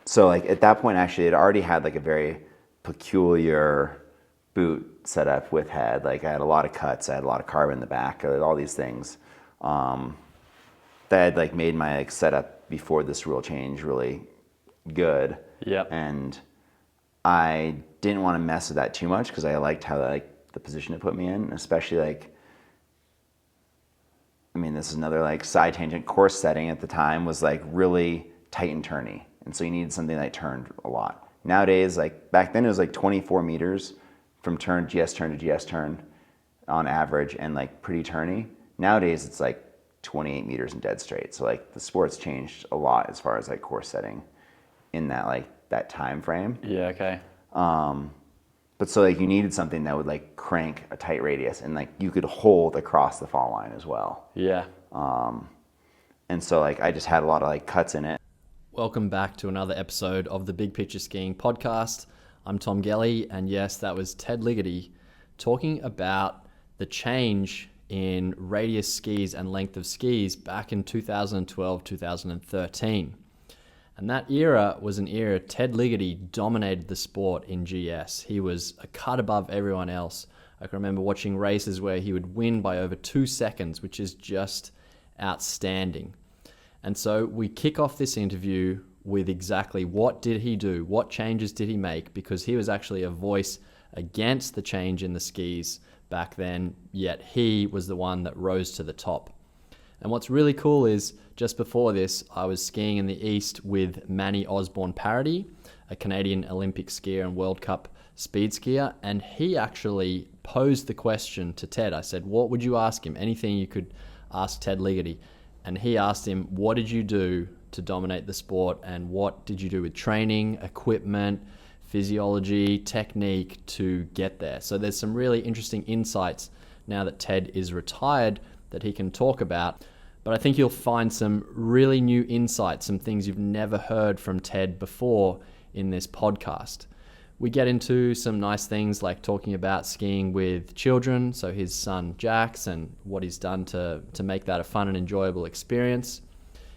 So like at that point, actually, it already had like a very peculiar boot setup with head. Like I had a lot of cuts, I had a lot of Carve in the back, all these things that had like made my like setup before this rule change really good. Yep. And I didn't want to mess with that too much because I liked how like the position it put me in, especially like, I mean, this is another like side tangent. Course setting at the time was like really tight and turny, and so you needed something that turned a lot. Nowadays, like back then, it was like 24 meters from GS turn to GS turn on average, and like pretty turny. Nowadays, it's like 28 meters and dead straight. So like the sport's changed a lot as far as like course setting in that like that time frame. Yeah. Okay. But so like you needed something that would like crank a tight radius and like you could hold across the fall line as well. Yeah. And so like I just had a lot of like cuts in it. Welcome back to another episode of the Big Picture Skiing podcast. I'm Tom Gellie, and yes, that was Ted Ligety talking about the change in radius skis and length of skis back in 2012, 2013. And that era was an era Ted Ligety dominated the sport in GS. He was a cut above everyone else. I can remember watching races where he would win by over 2 seconds, which is just outstanding. And so we kick off this interview with exactly what did he do? What changes did he make? Because he was actually a voice against the change in the skis back then, yet he was the one that rose to the top. And what's really cool is just before this, I was skiing in the East with Manny Osborne-Parody, a Canadian Olympic skier and World Cup speed skier, and he actually posed the question to Ted. I said, what would you ask him? Anything you could ask Ted Ligety. And he asked him, what did you do to dominate the sport, and what did you do with training, equipment, physiology, technique to get there? So there's some really interesting insights now that Ted is retired that he can talk about. But I think you'll find some really new insights, some things you've never heard from Ted before in this podcast. We get into some nice things like talking about skiing with children, so his son Jax, and what he's done to make that a fun and enjoyable experience.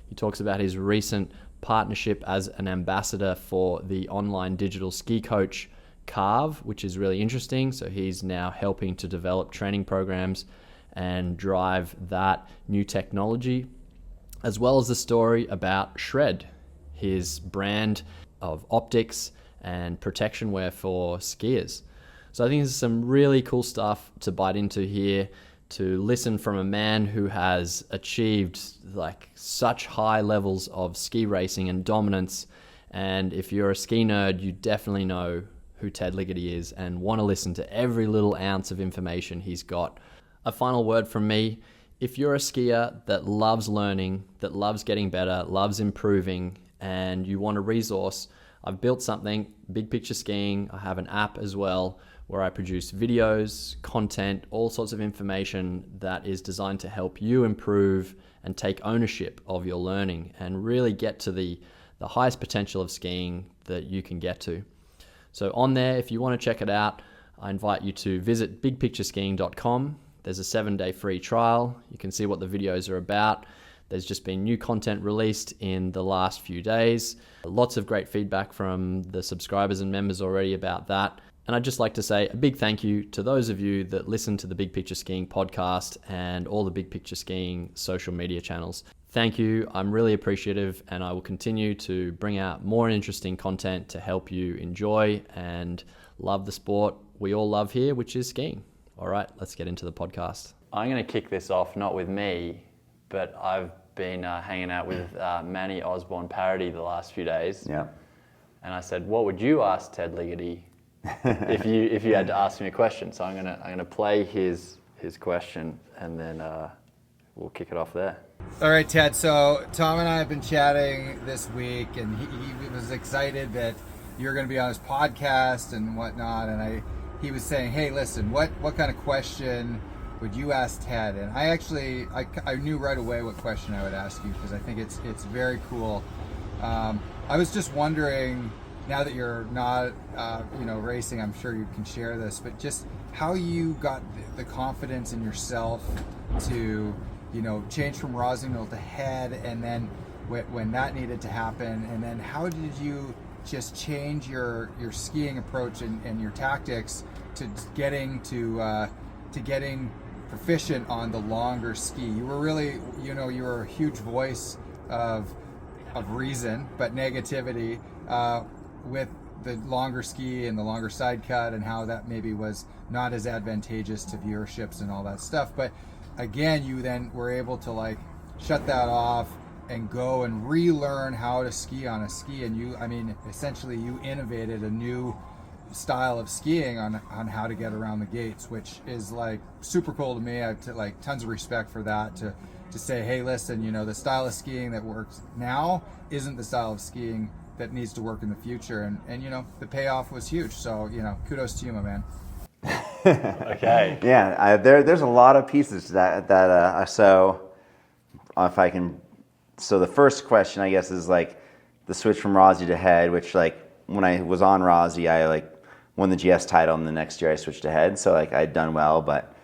He talks about his recent partnership as an ambassador for the online digital ski coach Carve, which is really interesting. So he's now helping to develop training programs and drive that new technology, as well as the story about Shred, his brand of optics and protection wear for skiers. So I think there's some really cool stuff to bite into here, to listen from a man who has achieved like such high levels of ski racing and dominance. And if you're a ski nerd, you definitely know who Ted Ligety is and want to listen to every little ounce of information he's got. A final word from me: if you're a skier that loves learning, that loves getting better, loves improving, and you want a resource, I've built something, Big Picture Skiing. I have an app as well where I produce videos, content, all sorts of information that is designed to help you improve and take ownership of your learning and really get to the highest potential of skiing that you can get to. So on there, if you want to check it out, I invite you to visit bigpictureskiing.com. There's a 7-day free trial. You can see what the videos are about. There's just been new content released in the last few days. Lots of great feedback from the subscribers and members already about that. And I'd just like to say a big thank you to those of you that listen to the Big Picture Skiing podcast and all the Big Picture Skiing social media channels. Thank you. I'm really appreciative, and I will continue to bring out more interesting content to help you enjoy and love the sport we all love here, which is skiing. All right, let's get into the podcast. I'm going to kick this off, not with me, but I've been hanging out with Manny Osborne-Parody the last few days. Yeah. And I said, what would you ask Ted Ligety if you had to ask me a question? So I'm gonna play his question, and then we'll kick it off there. All right, Ted. So Tom and I have been chatting this week, and he was excited that you're going to be on his podcast and whatnot. And he was saying, hey, listen, what kind of question would you ask Ted? And I knew right away what question I would ask you, because I think it's very cool. I was just wondering, now that you're not racing, I'm sure you can share this, but just how you got the confidence in yourself to change from Rossignol to head, and then when that needed to happen, and then how did you just change your skiing approach and your tactics to getting proficient on the longer ski? You were really, you were a huge voice of reason, but negativity with the longer ski and the longer side cut, and how that maybe was not as advantageous to viewerships and all that stuff. But again, you then were able to like shut that off and go and relearn how to ski on a ski, and essentially you innovated a new style of skiing on how to get around the gates, which is like super cool to me. I have like tons of respect for that, to say, hey, listen, the style of skiing that works now isn't the style of skiing that needs to work in the future, and the payoff was huge. So kudos to you, my man. Okay. Yeah, there's a lot of pieces to that. So if I can, so the first question I guess is like the switch from Rossi to head, which like when I was on Rossi, I like won the GS title, and the next year I switched to head. So like I'd done well, but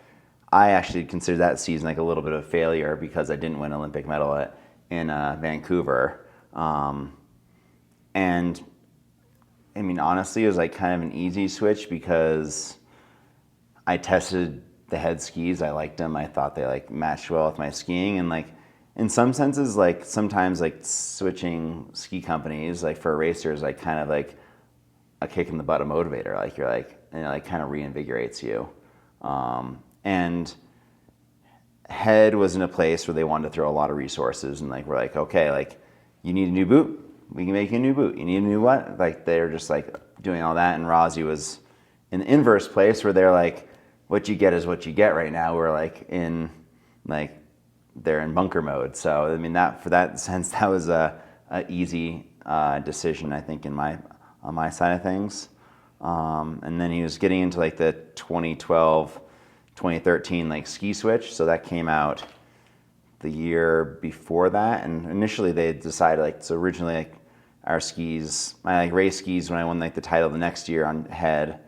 I actually consider that season like a little bit of a failure because I didn't win an Olympic medal in Vancouver. And I mean, honestly, it was like kind of an easy switch because I tested the head skis. I liked them. I thought they like matched well with my skiing, and like in some senses, like sometimes like switching ski companies, like for a racer, is like kind of like a kick in the butt, a motivator. Like you're like, and it like kind of reinvigorates you. And head was in a place where they wanted to throw a lot of resources, and like we're like, okay, like you need a new boot, we can make you a new boot. You need a new what? Like they're just like doing all that. And Rossi was in the inverse place where they're like, what you get is what you get right now. We're like in like they're in bunker mode. So I mean that for that sense that was a easy decision, I think, on my side of things. And then he was getting into like the 2012, 2013 like ski switch. So that came out the year before that. And initially they decided like, so originally like our skis, my like race skis when I won like the title the next year on head,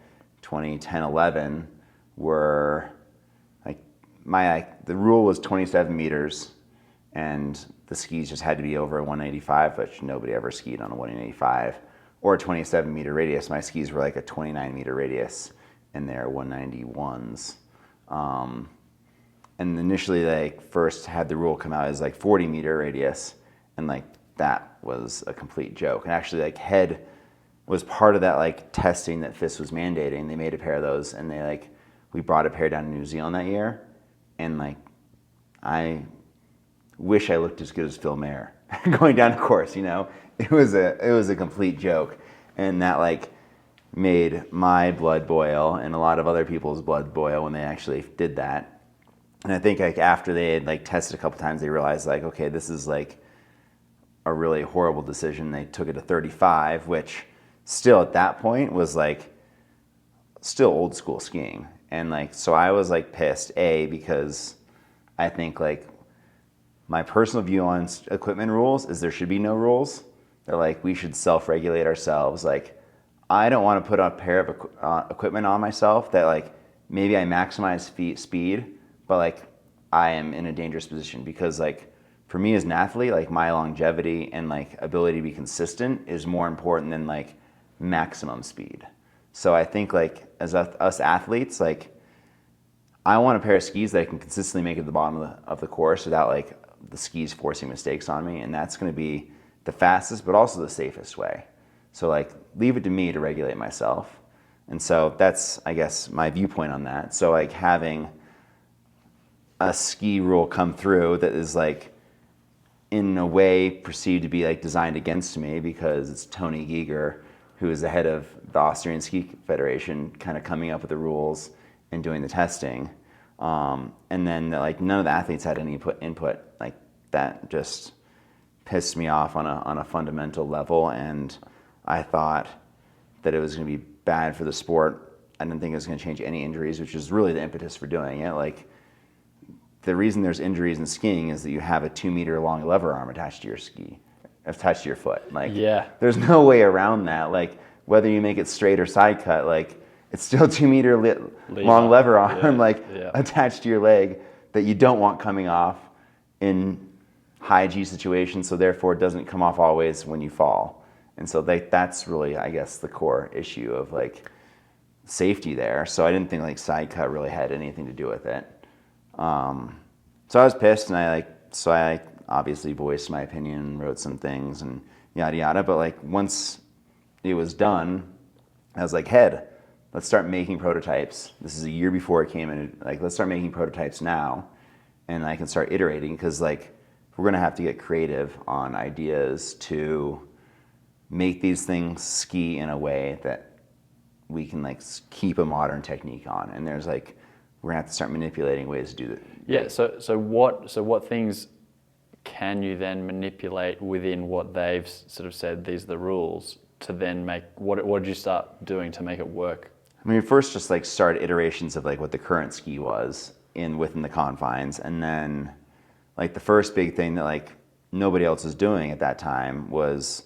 2010, 11 were like the rule was 27 meters and the skis just had to be over a 185, which nobody ever skied on a 185. Or a 27 meter radius. My skis were like a 29 meter radius and they're 191s. And initially they first had the rule come out as like 40 meter radius, and like that was a complete joke. And actually like head was part of that like testing that FIS was mandating. They made a pair of those, and we brought a pair down to New Zealand that year, and like I wish I looked as good as Phil Mayer going down the course, It was a complete joke, and that like made my blood boil and a lot of other people's blood boil when they actually did that. And I think like after they had like tested a couple times, they realized like, okay, this is like a really horrible decision. They took it to 35, which still at that point was like still old school skiing. And like, so I was like pissed, because I think like my personal view on equipment rules is there should be no rules. They're like, we should self-regulate ourselves. Like, I don't want to put a pair of equipment on myself that like maybe I maximize speed, but like I am in a dangerous position, because like for me as an athlete, like my longevity and like ability to be consistent is more important than like maximum speed. So I think like as us athletes, like I want a pair of skis that I can consistently make it to the bottom of the course without like the skis forcing mistakes on me, and that's going to be the fastest but also the safest way. So like leave it to me to regulate myself. And so that's, I guess, my viewpoint on that. So like having a ski rule come through that is like in a way perceived to be like designed against me, because it's Tony Giger, who is the head of the Austrian Ski Federation, kind of coming up with the rules and doing the testing. And then like none of the athletes had any input. Like that just pissed me off on a fundamental level, and I thought that it was going to be bad for the sport. I didn't think it was going to change any injuries, which is really the impetus for doing it. Like the reason there's injuries in skiing is that you have a 2 meter long lever arm attached to your ski, attached to your foot. Like there's no way around that. Like whether you make it straight or side cut, like it's still 2 meter long lever arm attached to your leg that you don't want coming off in high G situation, so therefore it doesn't come off always when you fall. And so that's really, I guess, the core issue of like safety there. So I didn't think like side cut really had anything to do with it. So I was pissed, and I obviously voiced my opinion, wrote some things, and yada yada. But like once it was done, I was like, head, let's start making prototypes. This is a year before it came in. Like, let's start making prototypes now, and I can start iterating, because like we're gonna have to get creative on ideas to make these things ski in a way that we can like keep a modern technique on. And there's like, we're gonna have to start manipulating ways to do that. Yeah. So what things can you then manipulate within what they've sort of said, these are the rules, to then make, what did you start doing to make it work? I mean, first just like start iterations of like what the current ski was within the confines. And then like the first big thing that like nobody else was doing at that time was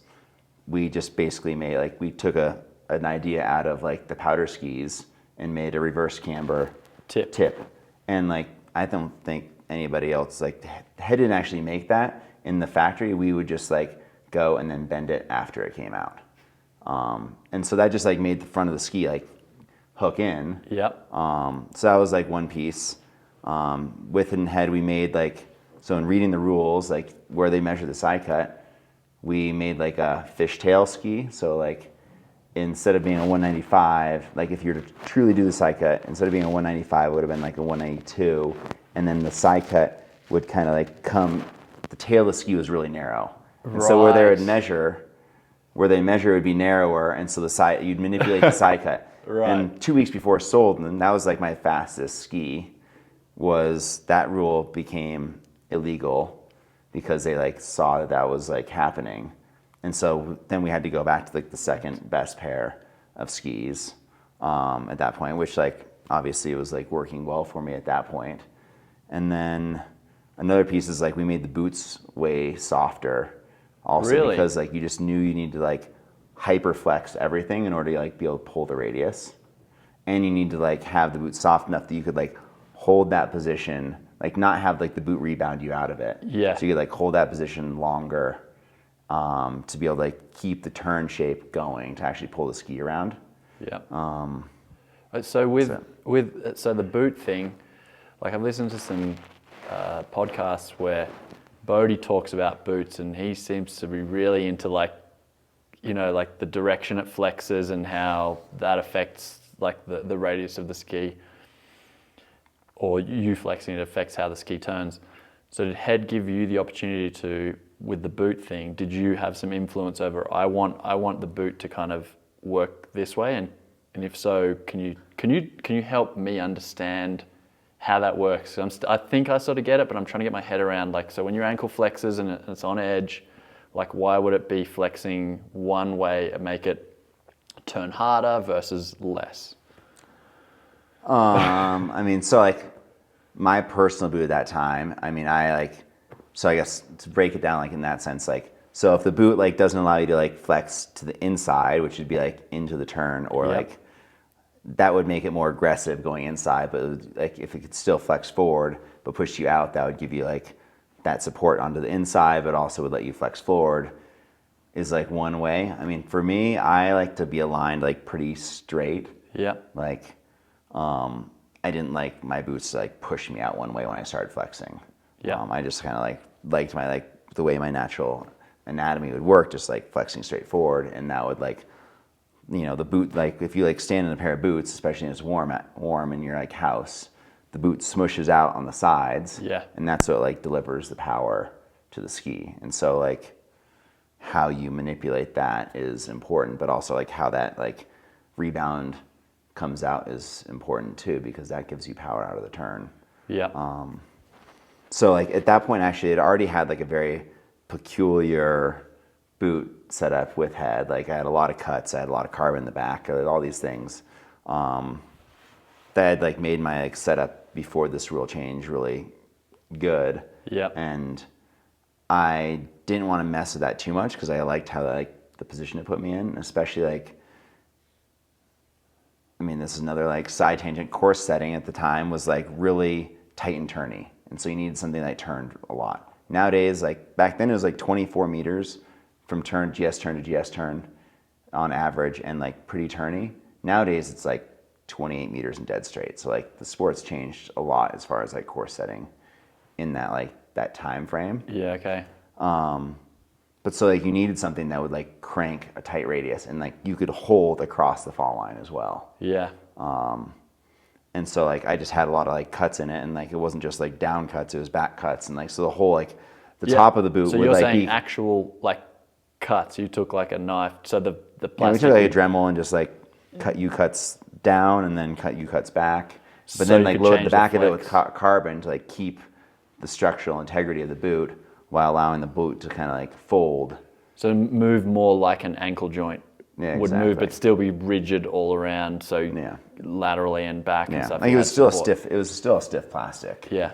we just basically made, like, we took an idea out of like the powder skis and made a reverse camber tip. And like, I don't think anybody else, like Head didn't actually make that in the factory. We would just like go and then bend it after it came out. And so that just like made the front of the ski like hook in. Yep. So that was like one piece. Within Head, we made like, so in reading the rules, like where they measure the side cut, we made like a fishtail ski. So like instead of being a 195, like if you were to truly do the side cut, instead of being a 195, it would have been like a 192. And then the side cut would kind of like come, the tail of the ski was really narrow. And so where they would measure, it would be narrower. And so the side, you'd manipulate the side cut. Right. And 2 weeks before sold, and that was like my fastest ski, was that rule became illegal because they like saw that that was like happening. And so then we had to go back to like the second best pair of skis at that point, which like obviously it was like working well for me at that point. And then another piece is like we made the boots way softer also. Really? Because like you just knew you need to like hyper flex everything in order to like be able to pull the radius. And you need to like have the boot soft enough that you could like hold that position, like not have like the boot rebound you out of it. Yeah. So you could like hold that position longer to be able to like keep the turn shape going to actually pull the ski around. Yeah. So with the boot thing, like I've listened to some podcasts where Bodie talks about boots, and he seems to be really into like, you know, like the direction it flexes and how that affects like the radius of the ski, or you flexing it affects how the ski turns. So did Head give you the opportunity to, with the boot thing, did you have some influence over, I want the boot to kind of work this way, and if so, can you help me understand how that works? I think I sort of get it, but I'm trying to get my head around, like, so when your ankle flexes and it's on edge, like why would it be flexing one way and make it turn harder versus less? I mean, so like my personal boot at that time, I mean, so I guess to break it down like in that sense, like, so if the boot like doesn't allow you to like flex to the inside, which would be like into the turn, or like that would make it more aggressive going inside, but it would, like if it could still flex forward but push you out, that would give you like that support onto the inside, but also would let you flex forward, is like one way. I mean, for me, I like to be aligned like pretty straight. Yeah. Like, I didn't like my boots to like push me out one way when I started flexing. Yeah. I just kind of liked my the way my natural anatomy would work, just like flexing straight forward, and that would like, you know, the boot, like if you like stand in a pair of boots, especially when it's warm in your like house, the boot smushes out on the sides. Yeah. And that's what like delivers the power to the ski. And so like how you manipulate that is important, but also like how that like rebound comes out is important too, because that gives you power out of the turn. Yeah. So like at that point, actually, it already had like a very peculiar boot setup with Head. Like I had a lot of cuts, I had a lot of Carve in the back, I had all these things that had like made my like setup before this rule change really good. Yeah. And I didn't want to mess with that too much because I liked how like the position it put me in, especially like, I mean, this is another like side tangent. Course setting at the time was like really tight and turny, and so you needed something that turned a lot. Nowadays, like back then it was like 24 meters from GS turn to GS turn on average, and like pretty turny. Nowadays it's like 28 meters and dead straight. So like the sport's changed a lot as far as like course setting in that time frame. Yeah, okay. But so like you needed something that would like crank a tight radius and like you could hold across the fall line as well. Yeah. And so like I just had a lot of like cuts in it, and like it wasn't just like down cuts, it was back cuts, and like so the whole like the top of the boot so would you're like saying be actual like cuts. You took like a knife, so the we plastic. took like a Dremel and just like cut U cuts down and then cut U cuts back, but So then you like could load change the the back of it with flex. carbon to like keep the structural integrity of the boot while allowing the boot to kind of like fold. So move more like an ankle joint Yeah, would move, exactly. but still be rigid all around. So Yeah. laterally and back and Yeah, stuff. like you it was had still support. it was still a stiff plastic. Yeah.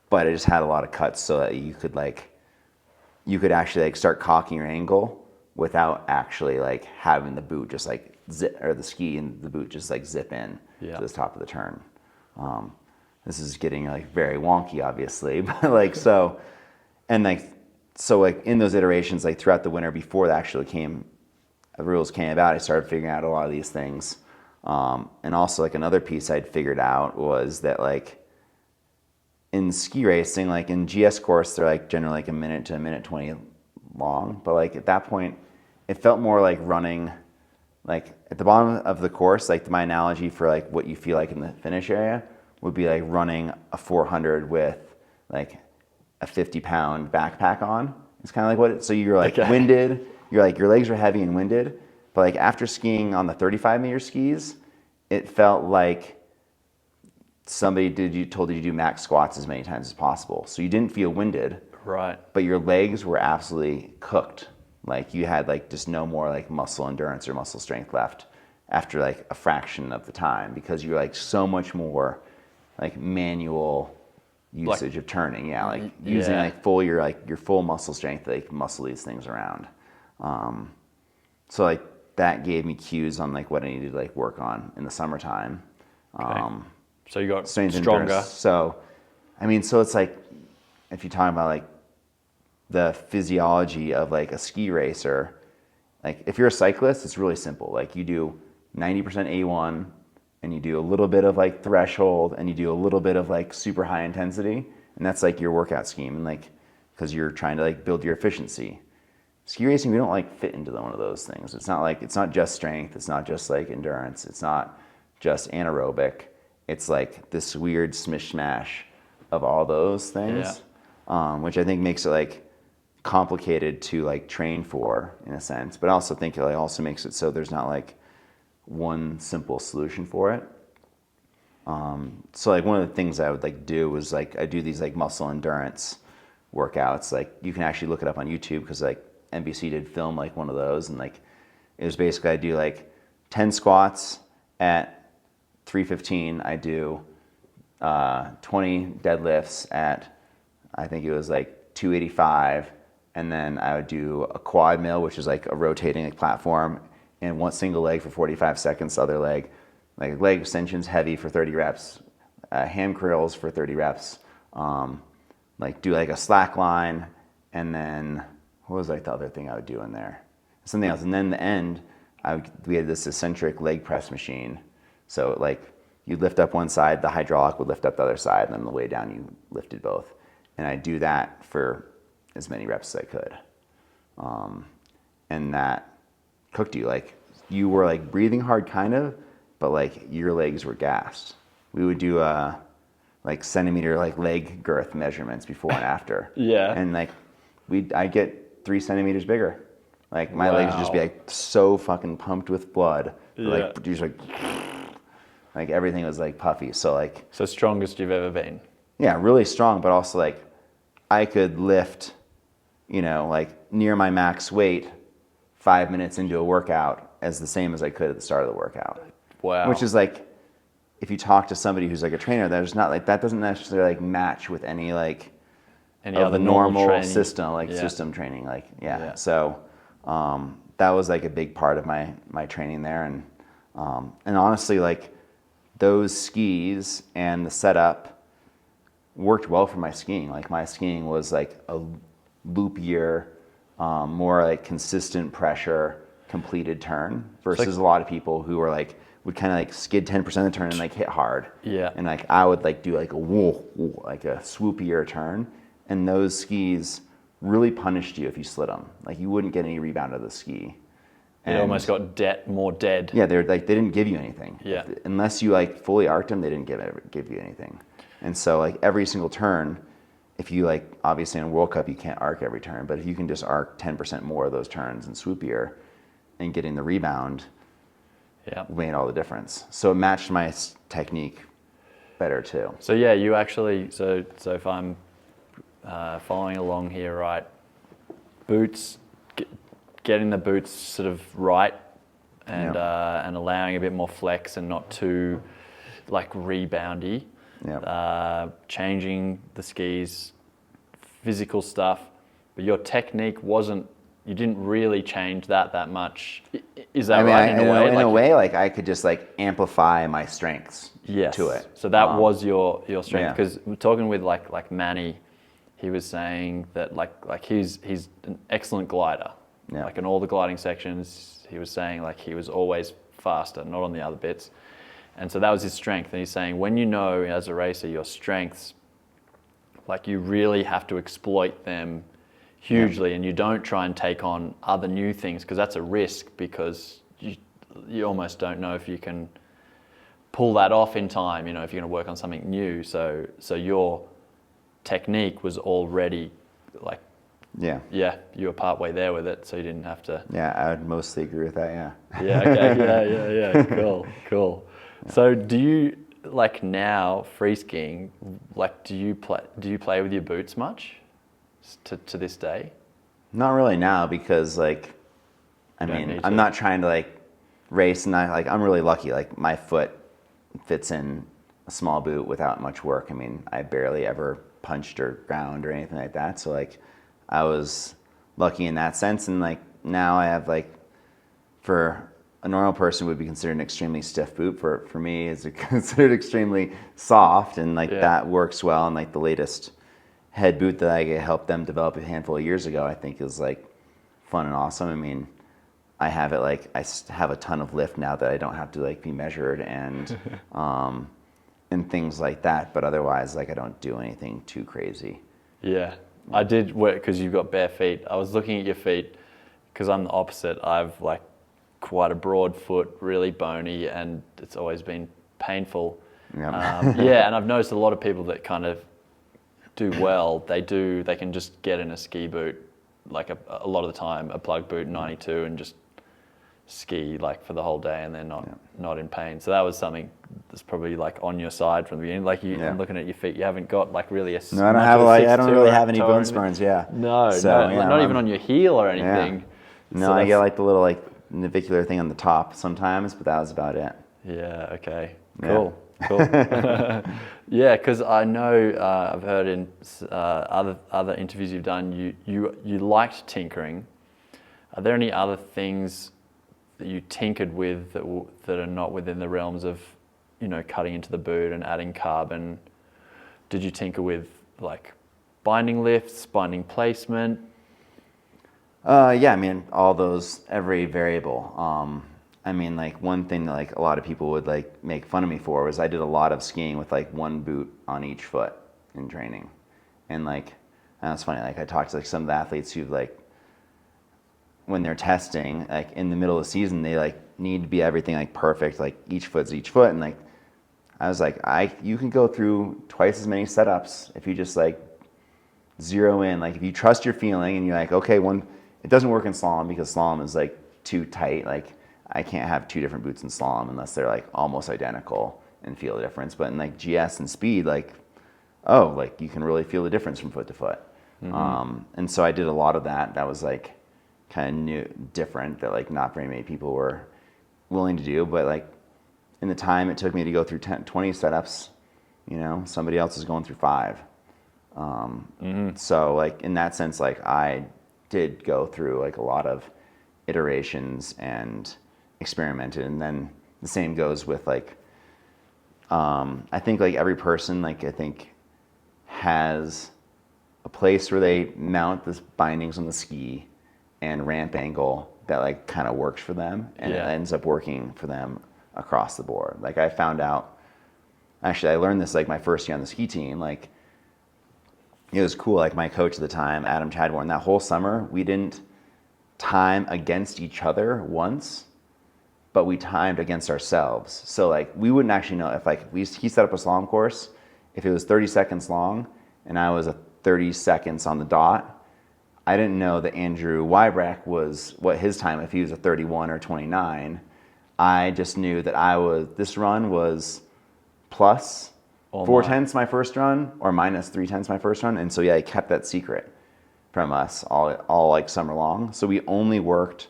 But it just had a lot of cuts so that you could actually like start cocking your angle without actually like having the boot just like zip, or the ski and the boot just like zip in Yeah. to the top of the turn. This is getting like very wonky, obviously, but like so, and like so like in those iterations, like throughout the winter before the rules came about, I started figuring out a lot of these things. And also like another piece I'd figured out was that like in ski racing, like in GS course, they're like generally like a minute to a minute 20 long. But like at that point, it felt more like running, like at the bottom of the course, like my analogy for like what you feel like in the finish area would be like running a 400 with like a 50-pound backpack on. It's kind of like so you're like winded, your legs are heavy and winded, but like after skiing on the 35-meter skis, it felt like somebody told you to do max squats as many times as possible. So you didn't feel winded, Right. but your legs were absolutely cooked. Like you had like just no more like muscle endurance or muscle strength left after like a fraction of the time, because you're like so much more like manual usage of turning. Yeah, like using like your full muscle strength to like muscle these things around. So like that gave me cues on like what I needed to like work on in the summertime. So you got Strength and stronger. endurance. So, I mean, so it's like, if you're talking about like the physiology of like a ski racer, like if you're a cyclist, it's really simple. Like you do 90% A1 and you do a little bit of like threshold and you do a little bit of like super high intensity. And that's like your workout scheme. And like, cause you're trying to like build your efficiency. Ski racing, we don't like fit into one of those things. It's not just strength. It's not just like endurance. It's not just anaerobic. It's like this weird smish-smash of all those things, which I think makes it like complicated to like train for in a sense, but I also think it like also makes it so there's not like one simple solution for it. So like one of the things I would like do was like I do these like muscle endurance workouts. Like you can actually look it up on YouTube, because like NBC did film like one of those, and like it was basically I do like 10 squats at 315. I do 20 deadlifts at, I think it was like 285, and then I would do a quad mill, which is like a rotating like platform, and one single leg for 45 seconds, other leg, like leg extensions heavy for 30 reps, ham curls for 30 reps, like do like a slack line, and then what was like the other thing I would do in there? Something else, and then the end, we had this eccentric leg press machine. So like you'd lift up one side, the hydraulic would lift up the other side, and then on the way down you lifted both. And I do that for as many reps as I could. And that cooked you. Like you were like breathing hard kind of, but like your legs were gassed. We would do like centimeter like leg girth measurements before and after. Yeah. And like I get 3 centimeters bigger. Like my legs would just be like so fucking pumped with blood. Like just like everything was like puffy. So like, So strongest you've ever been. yeah, really strong, but also like I could lift, like near my max weight 5 minutes into a workout as the same as I could at the start of the workout. Wow. Which is like, if you talk to somebody who's like a trainer, there's not like, that doesn't necessarily like match with any like Any of other the normal training? system, like system training. Like, So that was like a big part of my training there. And honestly, like those skis and the setup worked well for my skiing. Like my skiing was like a loopier, more like consistent pressure completed turn versus a lot of people who are like would kind of like skid 10% of the turn and like hit hard. Yeah. And like I would like do like a whoa, like a swoopier turn, and those skis really punished you if you slid them. Like you wouldn't get any rebound of the ski. It almost got more dead. Yeah, they didn't give you anything. Yeah. Unless you like fully arced them, they didn't give you anything. And so like every single turn, if you like, obviously in a World Cup you can't arc every turn, but if you can just arc 10% more of those turns and swoopier, and getting the rebound, made all the difference. So it matched my technique better too. So yeah, you actually, so if I'm following along here, right, boots, getting the boots sort of right, and allowing a bit more flex and not too like reboundy. Changing the skis, physical stuff, but your technique wasn't. You didn't really change that much. Is that right? In a way, like I could just like amplify my strengths to it. So that was your strength. Because we're talking with like Manny, he was saying that like he's an excellent glider. Yeah. Like in all the gliding sections, he was saying like he was always faster, not on the other bits. And so that was his strength. And he's saying when you know as a racer your strengths, like you really have to exploit them hugely, and you don't try and take on other new things, because that's a risk, because you almost don't know if you can pull that off in time, if you're going to work on something new. So your technique was already like, you were part way there with it, so you didn't have to. Yeah, I would mostly agree with that, Cool. Yeah. So do you, like now, free skiing, like do you play with your boots much? To this day? Not really now, because like, I'm not trying to like race, and I'm really lucky. Like my foot fits in a small boot without much work. I mean, I barely ever punched or ground or anything like that. So like, I was lucky in that sense. And like now I have like, for a normal person would be considered an extremely stiff boot. For me, it's considered extremely soft, and like that works well. And like the latest head boot that I helped them develop a handful of years ago, I think is like fun and awesome. I mean, I have it like, I have a ton of lift now that I don't have to like be measured and and things like that. But otherwise, like I don't do anything too crazy. Yeah, I did work because you've got bare feet. I was looking at your feet because I'm the opposite. I've like quite a broad foot, really bony, and it's always been painful. And I've noticed a lot of people that kind of do well, they can just get in a ski boot, like a lot of the time, a plug boot 92, and just ski like for the whole day, and they're not in pain. So that was something that's probably like on your side from the beginning. Like I'm looking at your feet, you haven't got like really a. No, I don't really have any bone spurns. Not even on your heel or anything. No, so I get like the little like navicular thing on the top sometimes, but that was about it. Yeah. Okay. Cool. Yeah, because I know I've heard in other interviews you've done, you liked tinkering. Are there any other things that you tinkered with that are not within the realms of, cutting into the boot and adding carbon? Did you tinker with like binding lifts, binding placement? I mean, all those, every variable. I mean, like one thing that like a lot of people would like make fun of me for was I did a lot of skiing with like one boot on each foot in training. And like, that's funny, like I talked to like some of the athletes who like, when they're testing, like in the middle of the season, they like need to be everything like perfect, like each foot's each foot. And like, I was like, you can go through twice as many setups if you just like zero in, like if you trust your feeling and you're like, okay, it doesn't work in slalom because slalom is like too tight. Like I can't have two different boots in slalom unless they're like almost identical and feel the difference. But in like GS and speed, like, like you can really feel the difference from foot to foot. Mm-hmm. And so I did a lot of that. That was like kind of new, different, that like not very many people were willing to do. But like in the time it took me to go through 20 setups, somebody else is going through 5. So like in that sense, like I did go through like a lot of iterations and experimented. And then the same goes with like, I think like every person, like I think has a place where they mount the bindings on the ski and ramp angle that like kind of works for them, and it ends up working for them across the board. Like I found out, actually I learned this like my first year on the ski team, like it was cool. Like my coach at the time, Adam Chadbourne, that whole summer we didn't time against each other once, but we timed against ourselves. So like we wouldn't actually know if like he set up a slalom course, if it was 30 seconds long and I was 30 seconds on the dot, I didn't know that Andrew Wybrack was what his time, if he was a 31 or 29. I just knew that this run was plus 4/10 my first run or minus 3/10 my first run. And so I kept that secret from us all like summer long. So we only worked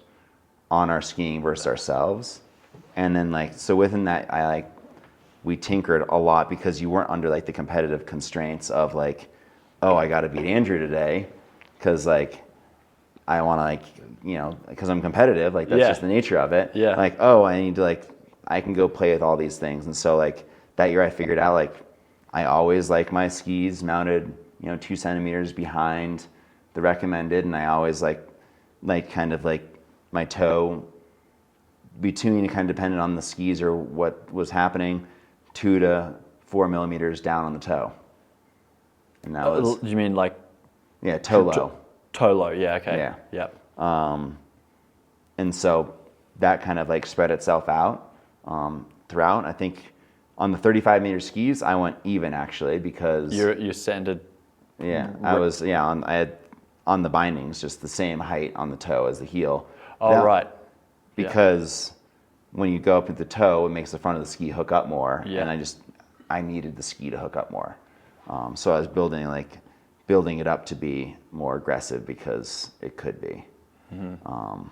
on our skiing versus ourselves. And then like, so within that, we tinkered a lot because you weren't under like the competitive constraints of like, oh, I got to beat Andrew today. Cause like, I want to like, cause I'm competitive, like that's just the nature of it. Yeah. Like, oh, I need to like, I can go play with all these things. And so like that year I figured out like, I always like my skis mounted, 2 centimeters behind the recommended. And I always like kind of like my toe between, kind of dependent on the skis or what was happening, 2 to 4 millimeters down on the toe. And that was. You mean like? Yeah, toe low. Toe low, yeah, okay. Yeah. Yep. And so that kind of like spread itself out throughout. I think on the 35-meter skis, I went even actually because you sanded. Yeah, I had on the bindings just the same height on the toe as the heel. Oh, right. Because when you go up at the toe, it makes the front of the ski hook up more, yeah. And I needed the ski to hook up more. So I was building it up to be more aggressive because it could be. Mm-hmm.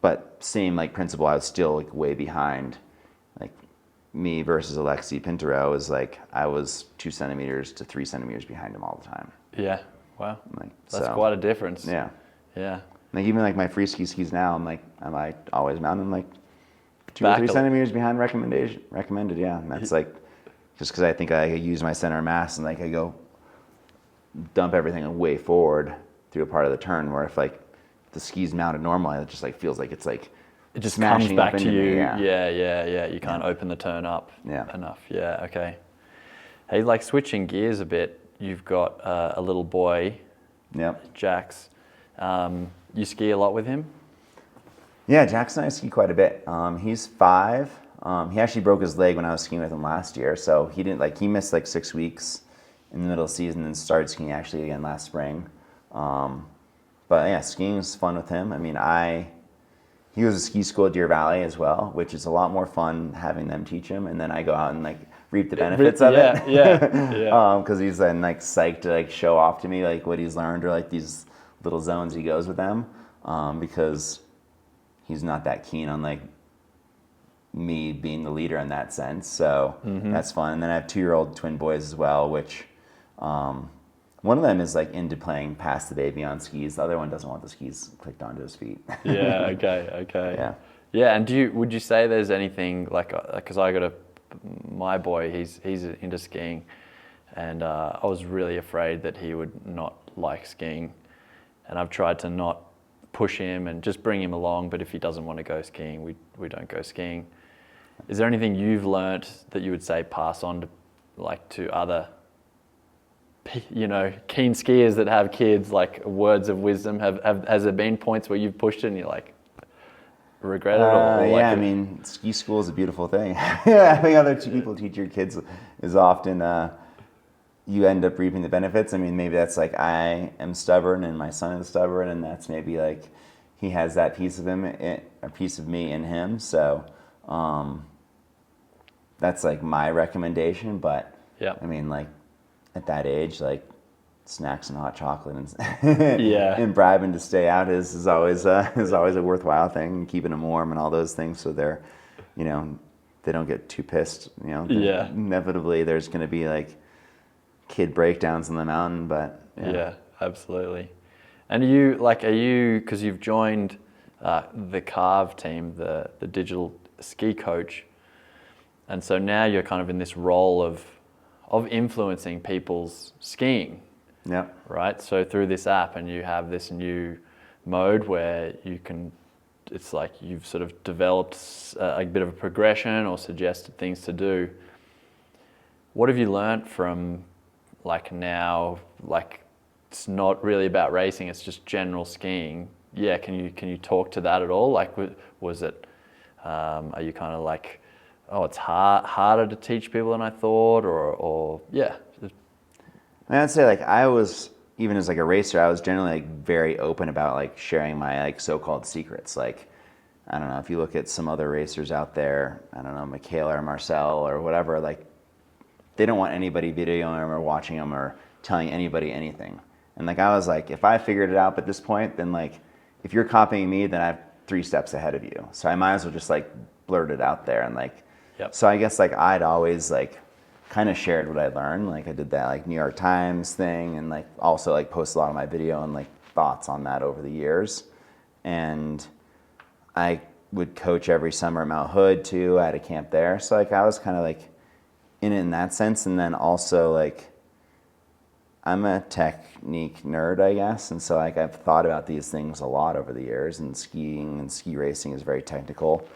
But same like principle, I was still like way behind. Like me versus Alexi Pintero is like I was 2 centimeters to 3 centimeters behind him all the time. Yeah. Wow. Like, that's quite a difference. Yeah. Yeah. Like even like my free skis now, am I always mounting like 2 or 3 centimeters behind recommended? Yeah, and that's like just because I think I use my center of mass and like I go dump everything way forward through a part of the turn where if like the ski's mounted normally, it just like feels like it's like it just smashing comes back up to into you. me. Yeah. You can't open the turn up Yeah. enough. Yeah. Okay. Hey, like switching gears a bit. You've got a little boy. Yep. Jax. You ski a lot with him? Yeah, Jax and I ski quite a bit. He's 5. He actually broke his leg when I was skiing with him last year, so he missed like 6 weeks in the middle of the season and started skiing actually again last spring. But yeah, skiing is fun with him. I mean, he was at ski school at Deer Valley as well, which is a lot more fun having them teach him, and then I go out and like reap the benefits of it. Yeah. Because he's then like psyched to like show off to me like what he's learned or like these little zones he goes with them, because he's not that keen on like me being the leader in that sense. So that's fun. And then I have 2-year-old twin boys as well, which one of them is like into playing pass the baby on skis. The other one doesn't want the skis clicked onto his feet. Yeah. Okay. Yeah. Yeah. And would you say there's anything like because I got my boy, he's into skiing, and I was really afraid that he would not like skiing, and I've tried to not push him and just bring him along. But if he doesn't want to go skiing, we don't go skiing. Is there anything you've learnt that you would say pass on to other, keen skiers that have kids, like words of wisdom? Has there been points where you've pushed it and you're like, regret it? I mean, ski school is a beautiful thing. Having other people teach your kids is often, you end up reaping the benefits. I mean, maybe that's like I am stubborn and my son is stubborn, and that's maybe like he has that piece of him, a piece of me in him. So that's like my recommendation. But I mean, like at that age, like snacks and hot chocolate and and bribing to stay out is always a worthwhile thing, and keeping them warm and all those things so they're they don't get too pissed. Inevitably there's going to be like kid breakdowns on the mountain, but yeah, absolutely. And are you because you've joined the Carve team, the digital ski coach, and so now you're kind of in this role of of influencing people's skiing. Yeah. Right? So through this app, and you have this new mode where you can, it's like you've sort of developed a bit of a progression or suggested things to do. What have you learnt from like now, like it's not really about racing, it's just general skiing? Yeah, can you talk to that at all? Like, was it, are you kind of like, oh, it's harder to teach people than I thought, or yeah? I mean, I'd say like I was, even as like a racer, I was generally like very open about like sharing my like so-called secrets. Like, I don't know, if you look at some other racers out there, I don't know, Michaela or Marcel or whatever, like they don't want anybody videoing them or watching them or telling anybody anything. And like I was like, if I figured it out at this point, then like if you're copying me, then I have 3 steps ahead of you. So I might as well just like blurt it out there and like. Yep. So I guess like I'd always like kind of shared what I learned. Like I did that like New York Times thing, and like also like posted a lot of my video and like thoughts on that over the years. And I would coach every summer at Mount Hood too. I had a camp there. So like I was kind of like in it in that sense. And then also like I'm a technique nerd, I guess. And so like I've thought about these things a lot over the years, and skiing and ski racing is very technical.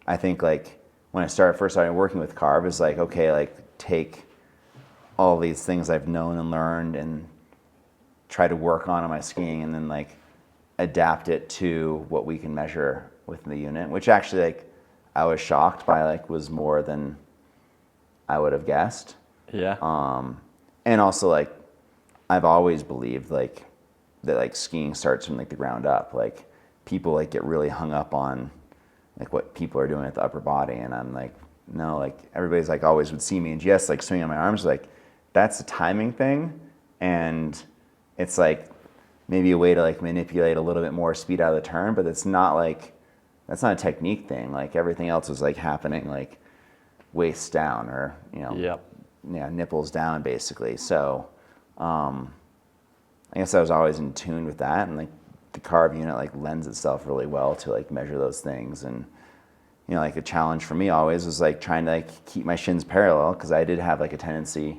I think like when I first started working with Carve, is like, okay, like take all these things I've known and learned and try to work on my skiing, and then like adapt it to what we can measure within the unit, which actually like I was shocked by, like was more than I would have guessed. Yeah. And also like I've always believed like that like skiing starts from like the ground up. Like people like get really hung up on like what people are doing at the upper body, and I'm like, no, like everybody's like always would see me in GS like swinging my arms, like that's a timing thing, and it's like maybe a way to like manipulate a little bit more speed out of the turn, but it's not like, that's not a technique thing. Like everything else is like happening like waist down, or you know, Yep. yeah, nipples down basically. So I guess I was always in tune with that, and like the Carve unit like lends itself really well to like measure those things. And you know, like a challenge for me always was like trying to like keep my shins parallel, because I did have like a tendency,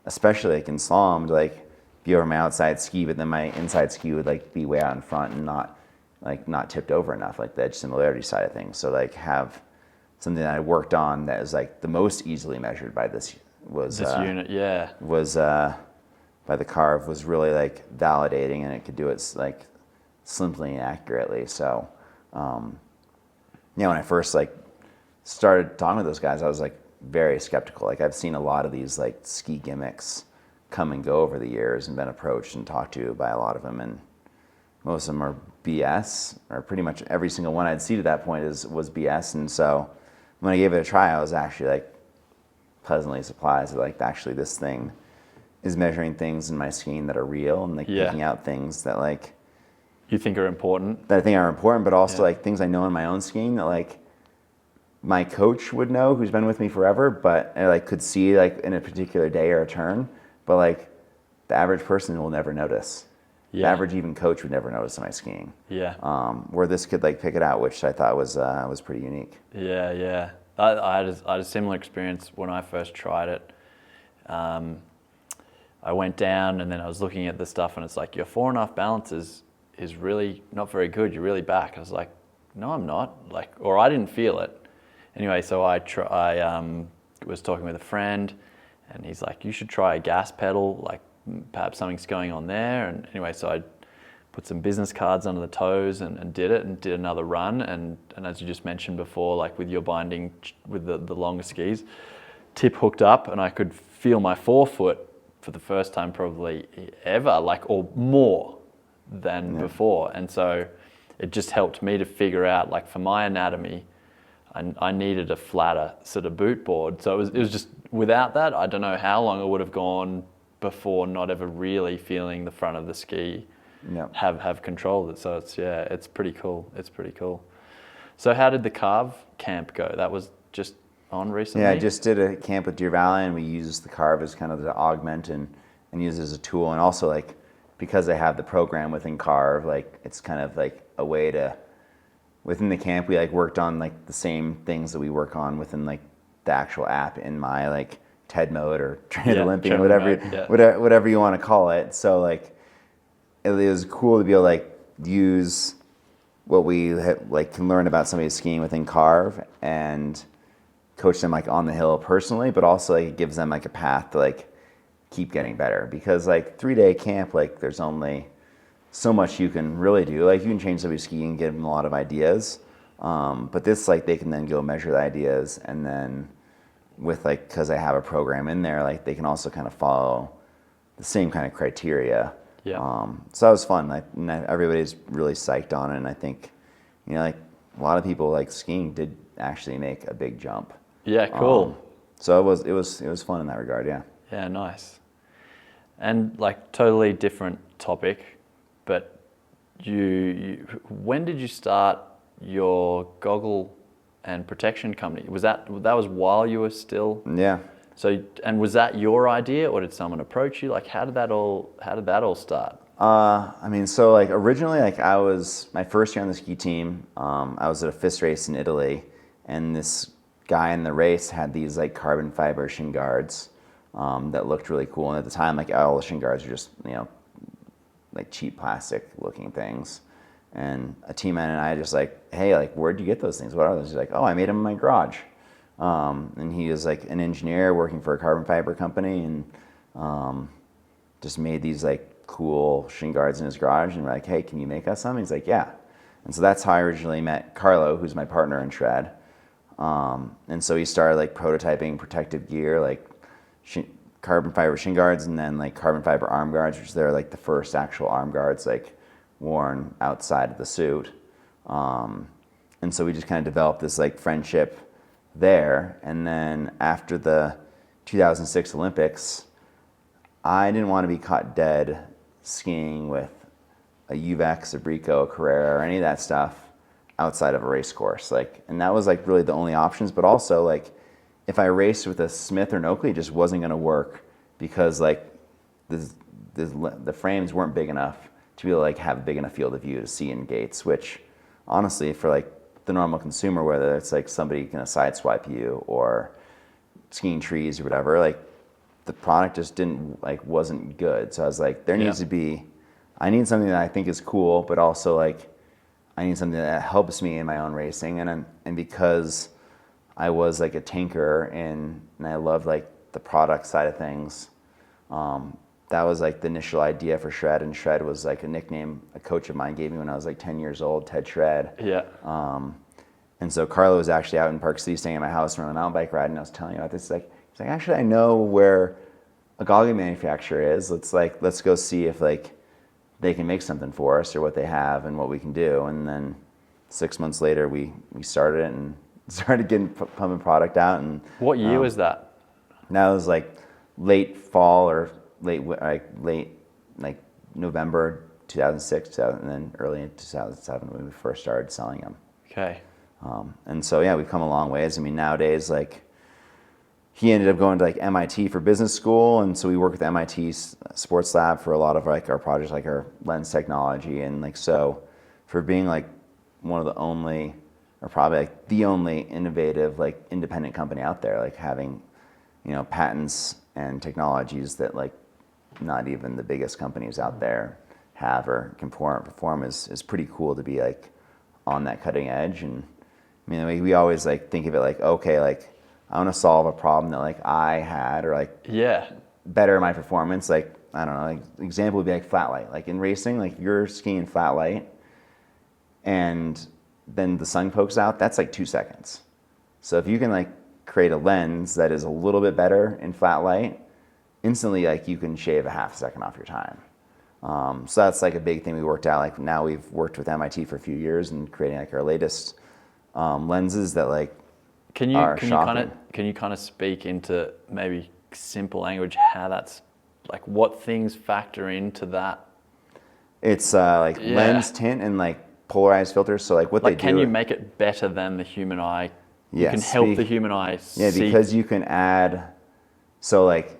especially like in slalom, to like be over my outside ski, but then my inside ski would like be way out in front and not tipped over enough, like the edge similarity side of things. So like have something that I worked on that is like the most easily measured by this unit, yeah, was by the Carve, was really like validating, and it could do it like simply and accurately. So when I first like started talking to those guys, I was like very skeptical. Like I've seen a lot of these like ski gimmicks come and go over the years, and been approached and talked to by a lot of them, and most of them are BS, or pretty much every single one I'd see to that point was BS. And so when I gave it a try, I was actually like pleasantly surprised that like actually this thing is measuring things in my skiing that are real, and like picking out things that like you think are important, that I think are important, but also like things I know in my own skiing that like my coach would know, who's been with me forever, but I like could see like in a particular day or a turn, but like the average person will never notice. The average even coach would never notice in my skiing. Yeah. Where this could like pick it out, which I thought was pretty unique. Yeah, yeah. I had a similar experience when I first tried it. I went down, and then I was looking at the stuff, and it's like, your 4.5 balance is really not very good. You're really back. I was like, no, I'm not. Like, or I didn't feel it. Anyway, so I was talking with a friend, and he's like, you should try a gas pedal, like perhaps something's going on there. And anyway, so I put some business cards under the toes and did it, and did another run. And as you just mentioned before, like with your binding with the longer skis, tip hooked up, and I could feel my forefoot for the first time probably ever, like, or more than before. And so it just helped me to figure out, like, for my anatomy, I needed a flatter sort of boot board. So it was just, without that, I don't know how long I would have gone before not ever really feeling the front of the ski have control of it. So it's pretty cool. It's pretty cool. So how did the Carve camp go? That was just on recently? Yeah, I just did a camp with Javelin, and we used the Carve as kind of to augment and use it as a tool. And also, like, because I have the program within Carve, like, it's kind of like a way to, within the camp, we like worked on like the same things that we work on within like the actual app in my like TED mode or trainer Olympian, German mode, whatever you want to call it. So like it was cool to be able to like use what we like can learn about somebody skiing within Carve and coach them like on the hill personally, but also like it gives them like a path to like keep getting better, because like 3-day camp, like there's only so much you can really do. Like you can change somebody's skiing and give them a lot of ideas, but this like they can then go measure the ideas, and then with like, because I have a program in there, like they can also kind of follow the same kind of criteria. So that was fun. Like everybody's really psyched on it, and I think like a lot of people like skiing did actually make a big jump. Yeah, cool. So it was fun in that regard. Yeah, nice. And like totally different topic, but you when did you start your goggle and protection company? Was that was while you were still? Yeah. So, and was that your idea, or did someone approach you? Like, how did that all start? I mean, so like originally, like I was my first year on the ski team. I was at a FIS race in Italy, and this guy in the race had these like carbon fiber shin guards that looked really cool. And at the time, like all the shin guards were just like cheap plastic looking things. And a teammate and I just like, hey, like where'd you get those things? What are those? He's like, oh, I made them in my garage. And he was like an engineer working for a carbon fiber company, and just made these like cool shin guards in his garage, and we're like, hey, can you make us some? He's like, yeah. And so that's how I originally met Carlo, who's my partner in Shred. And so he started like prototyping protective gear, like carbon fiber shin guards, and then like carbon fiber arm guards, which they're like the first actual arm guards like worn outside of the suit. And so we just kind of developed this like friendship there. And then after the 2006 Olympics, I didn't want to be caught dead skiing with a Uvex, a Brico, a Carrera, or any of that stuff outside of a race course. Like, and that was like really the only options. But also like, if I raced with a Smith or an Oakley, it just wasn't going to work, because like the frames weren't big enough to be able to like have a big enough field of view to see in gates. Which, honestly, for like the normal consumer, whether it's like somebody gonna sideswipe you or skiing trees or whatever, like the product just wasn't good. So I was like, there needs to be, I need something that I think is cool, but also like I need something that helps me in my own racing. And because I was like a tinkerer and I loved like the product side of things, that was like the initial idea for Shred. And Shred was like a nickname a coach of mine gave me when I was like 10 years old, Ted Shred. Yeah. And so Carlo was actually out in Park City staying at my house on a mountain bike ride, and I was telling you about this. He's like, actually, I know where a goggle manufacturer is. Let's go see if like they can make something for us, or what they have and what we can do. And then 6 months later, we started it and started pumping product out. And what year was that? That was like late fall or late like November 2006, and then early in 2007 when we first started selling them. Okay. And so yeah, we've come a long ways. I mean, nowadays, like he ended up going to like MIT for business school, and so we work with MIT Sports Lab for a lot of like our projects, like our lens technology. And like, so for being like one of the only, or probably like the only innovative like independent company out there, like having patents and technologies that like not even the biggest companies out there have or can perform is pretty cool to be like on that cutting edge. And I mean, we always like think of it like, okay, like I want to solve a problem that like I had, or like better my performance. Like, I don't know, like example would be like flat light. Like in racing, like you're skiing flat light and then the sun pokes out, that's like 2 seconds. So if you can like create a lens that is a little bit better in flat light, instantly like you can shave a half second off your time. So that's like a big thing we worked out. Like now we've worked with MIT for a few years and creating like our latest lenses that like can you kind of speak into maybe simple language how that's like, what things factor into that? It's like lens tint and like polarized filters. So like what they do, can you make it better than the human eye? You can help the human eye see. Yeah, because you can add, so like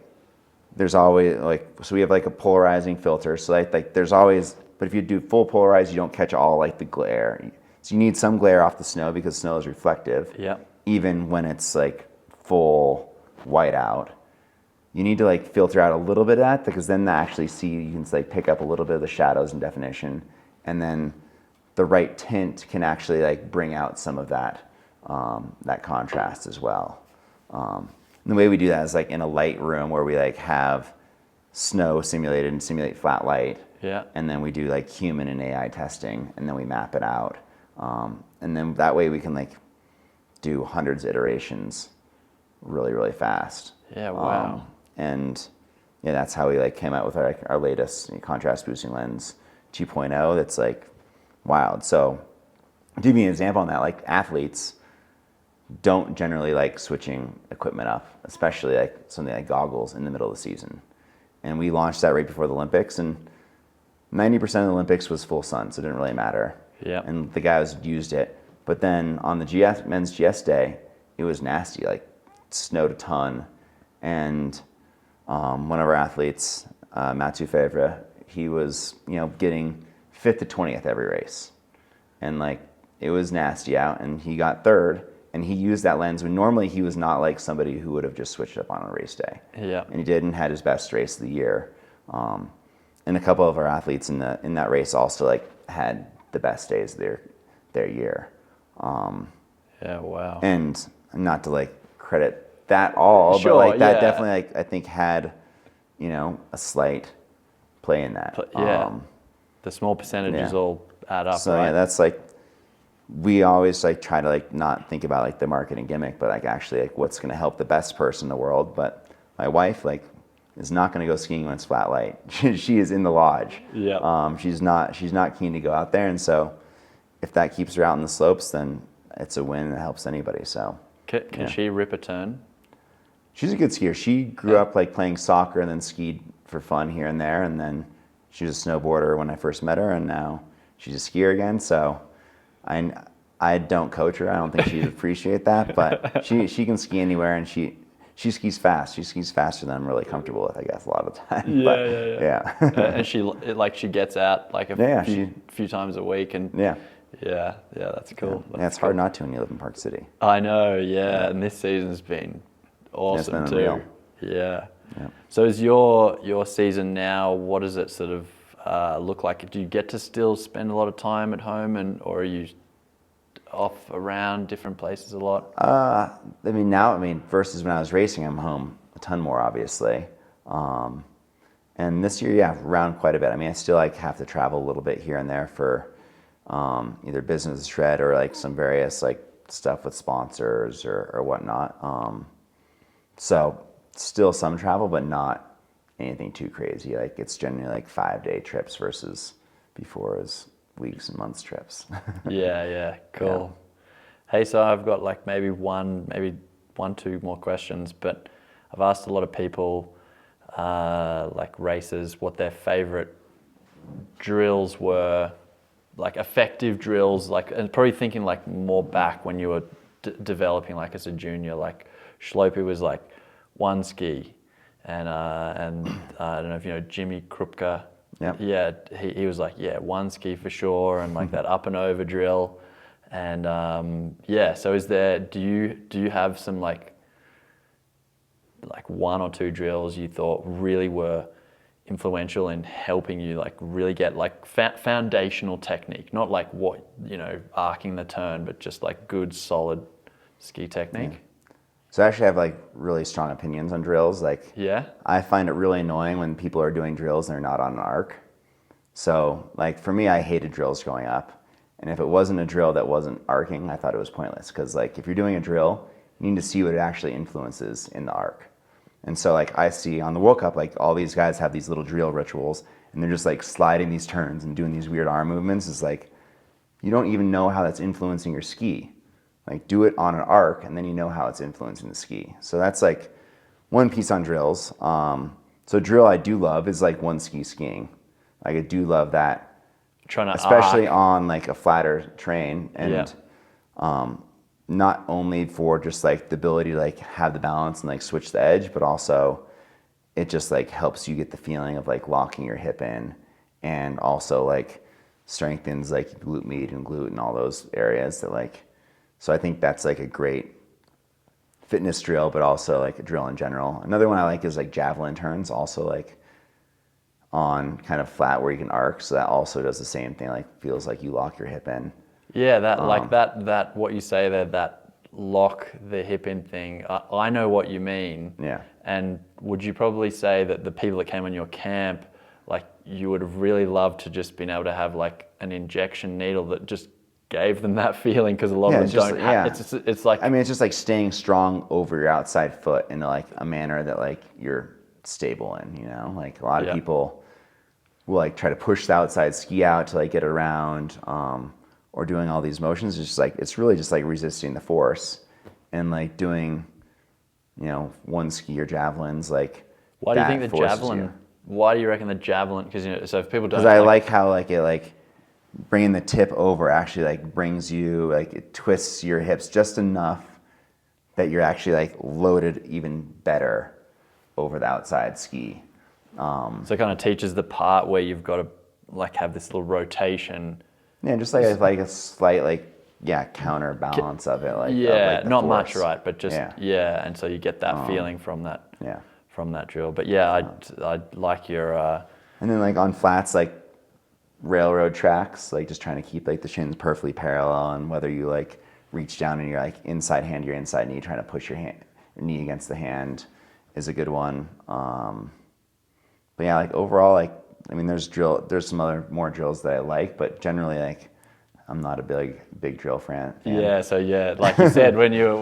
there's always like, so we have like a polarizing filter. So like there's always, but if you do full polarized, you don't catch all like the glare. So you need some glare off the snow because snow is reflective. Yeah. Even when it's like full white out. you need to like filter out a little bit of that, because then you can like pick up a little bit of the shadows and definition, and then the right tint can actually like bring out some of that that contrast as well. And the way we do that is like in a light room where we like have snow simulated and simulate flat light. Yeah. And then we do like human and AI testing, and then we map it out. And then that way we can like do hundreds of iterations really, really fast. Yeah, wow. And yeah, that's how we like came out with our latest contrast boosting lens 2.0. That's like wild. So to give you an example on that, like athletes don't generally like switching equipment up, especially like something like goggles in the middle of the season. And we launched that right before the Olympics, and 90% of the Olympics was full sun, so it didn't really matter. Yeah. And the guys used it. But then on the men's GS day, it was nasty, like snowed a ton. And one of our athletes, Mathieu Favre, he was, getting 5th to 20th every race. And like, it was nasty out, and he got 3rd, and he used that lens when normally he was not like somebody who would have just switched up on a race day. Yeah. And he did, and had his best race of the year. And a couple of our athletes in that race also like had the best days of their year. Yeah, wow. And not to like credit that all, Sure, but like that yeah. definitely like I think had, a slight play in that. Yeah. The small percentages all add up, So right? yeah, that's like, we always like try to like not think about like the marketing gimmick, but like actually like what's going to help the best person in the world. But my wife like is not going to go skiing when it's flat light. She is in the lodge. Yeah. She's not keen to go out there, and so if that keeps her out in the slopes, then it's a win and it helps anybody. So Can she rip a turn? she's a good skier. She grew up like playing soccer and then skied for fun here and there, and then she was a snowboarder when I first met her, and now she's a skier again. So I don't coach her. I don't think she'd appreciate that, but she can ski anywhere, and she skis fast. She skis faster than I'm really comfortable with, I guess, a lot of the time. Yeah. And she gets out like a few times a week, and yeah, that's cool. Yeah, it's hard not to when you live in Park City. I know, yeah. And this season's been awesome been too. unreal. Yeah. Yeah. So is your season now? What does it sort of look like? Do you get to still spend a lot of time at home, or are you off around different places a lot? Versus when I was racing, I'm home a ton more, obviously. And this year, around quite a bit. I still like have to travel a little bit here and there for either business shred or like some various like stuff with sponsors or whatnot. So still some travel, but not anything too crazy. Like it's generally like 5-day trips versus before it was weeks and months trips. Yeah, cool. Yeah. Hey, so I've got like maybe one, two more questions, but I've asked a lot of people, like racers, what their favorite drills were, like effective drills, like, and probably thinking like more back when you were developing like as a junior, like Schlopey was like one ski, and I don't know if you know Jimmy Krupka. Yep. Yeah, he was like, one ski for sure, and like that up and over drill, and so is there? Do you have some like one or two drills you thought really were influential in helping you like really get like foundational technique, not like what arcing the turn, but just like good solid ski technique? Yeah. So I actually have like really strong opinions on drills. Like, I find it really annoying when people are doing drills and they're not on an arc. So like for me, I hated drills growing up. And if it wasn't a drill that wasn't arcing, I thought it was pointless. Because like if you're doing a drill, you need to see what it actually influences in the arc. And so like I see on the World Cup, like all these guys have these little drill rituals and they're just like sliding these turns and doing these weird arm movements. It's like, you don't even know how that's influencing your ski. Like do it on an arc and then you know how it's influencing the ski. So that's like one piece on drills. So drill I do love is like one ski skiing. Like I do love that. Trying to especially arc on like a flatter terrain, and not only for just like the ability to like have the balance and like switch the edge, but also it just like helps you get the feeling of like locking your hip in, and also like strengthens like glute med and glute and all those areas that like. So I think that's like a great fitness drill, but also like a drill in general. Another one I like is like Javelin Turns, also like on kind of flat where you can arc. So that also does the same thing, like feels like you lock your hip in. Yeah, that what you say there, that lock the hip in thing. I know what you mean. Yeah. And would you probably say that the people that came on your camp, like you would have really loved to just been able to have like an injection needle that just gave them that feeling, because a lot of them don't have. It's like, I mean, it's just like staying strong over your outside foot in like a manner that like you're stable in, you know, like a lot of people will like try to push the outside ski out to like get around, or doing all these motions. It's just like, it's really just like resisting the force and like doing, you know, one ski or javelins. Like, why do you think the javelin, why do you reckon the javelin, because, you know, so if people don't, because I like how like it like bringing the tip over actually like brings you, like it twists your hips just enough that you're actually like loaded even better over the outside ski. So it kind of teaches the part where you've got to like have this little rotation. Yeah, just like a slight like counterbalance of it. Like yeah, of like not force. much, right? But just and so you get that feeling from that from that drill. But yeah, I like your. And then like on flats, like railroad tracks, like just trying to keep like the shins perfectly parallel, and whether you like reach down and your like inside hand, your inside knee, trying to push your knee against the hand is a good one. But yeah, like overall, like I mean, there's some other more drills that I like, but generally like I'm not a big drill fan. Yeah, so yeah, like you said, when you're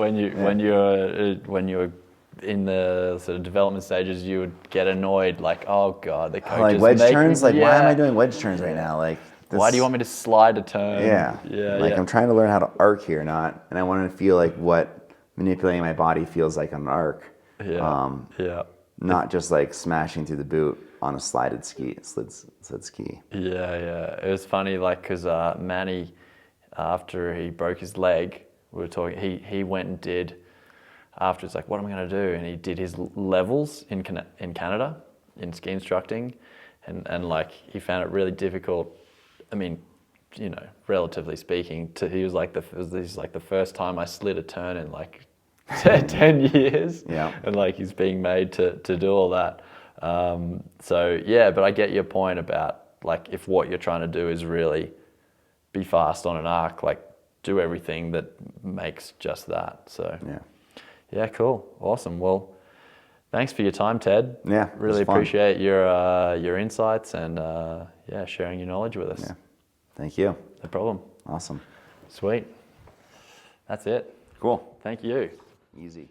in the sort of development stages, you would get annoyed, like, oh god, the coach like is wedge making, turns. Like, why am I doing wedge turns right now? Like, why do you want me to slide a turn? I'm trying to learn how to arc here, and I want to feel like what manipulating my body feels like on an arc. Not just like smashing through the boot on a slid ski. Yeah. It was funny, like, because Manny, after he broke his leg, we were talking. He went and did. After it's like, what am I going to do? And he did his levels in Canada in ski instructing, and like he found it really difficult. I mean, you know, relatively speaking, he was like this is like the first time I slid a turn in like 10 years. Yeah. And like he's being made to do all that. So yeah, but I get your point about like if what you're trying to do is really be fast on an arc, like do everything that makes just that. So yeah, cool, awesome. Well, thanks for your time, Ted. Yeah, really appreciate your insights and sharing your knowledge with us. Yeah, thank you. No problem. Awesome. Sweet. That's it. Cool. Thank you. Easy.